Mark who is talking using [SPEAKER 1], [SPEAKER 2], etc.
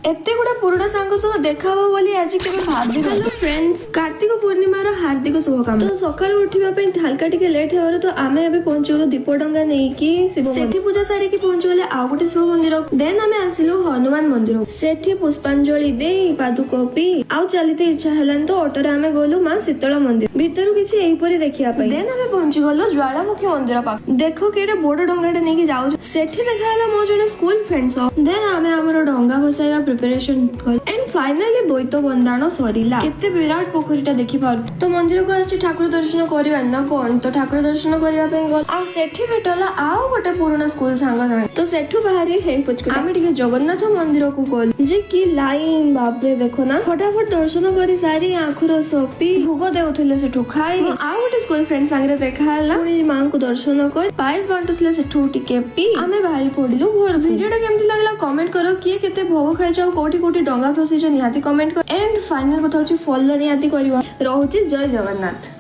[SPEAKER 1] एते गुड़ा पुराना सांग सह देखा हो बोली आज केबे भाबी। हेलो फ्रेंड्स, कार्तिक पूर्णिमा रो हार्दिक शुभकामना। तो सकाळ उठिबा पे हल्का टिके लेट हेवर तो आमे अबे पहुंची गलो दीप डंगा नै कि शिव सेठी पूजा सारी की पहुंची गले आ गोटे शिव मंदिर। देन आमे आसिलो हनुमान मंदिर। सेठी पुष्पांजलि दे पादुकोपी आउ चलिते इच्छा हेलान तो ऑटोरे आमे गलु मां शीतला मंदिर भीतर किछि एहीपरि देखिया पई। देन आमे पहुंची गलो ज्वालामुखी मंदिर पाक। देखो केडे बड़ डंगाटे नै कि जाउ सेठी देखा हला मो जने स्कूल फ्रेंड्स। देन आमे हमरो डंगा बसाइबा प्रिपरेशन कल एंड फाइनली बोईत बंदाण सरीला। केते विराट पोखरीटा देखि पारु। तो मंदिर को आछि ठाकुर दर्शन करबा न कोन तो ठाकुर दर्शन करिया पे गल आ सेठी भेटला आउ गोटे पुराना स्कूल सांग तो सेठू बाहरी हे पुचक आमे ठीक जगन्नाथ मंदिर को गल जे की लाइन बाप रे देखो ना फटाफट दर्शन करी सारी आखुर सोपी भोग देउथले सेठू खाई आ गोटे स्कूल फ्रेंड संगे देखा हला पुनी मां को दर्शन कर पायस बांटुथले सेठू टिके पी आमे बाहरी पड़िलु घर। वीडियोटा केमति लागला कमेंट करो किए केते भोग खाइ जाओ कोठी कोठी डंगा फसीछ निहाती कमेंट कर एंड फाइनल कथा होची फॉलो निहाती करबा। रहउची जय जगन्नाथ।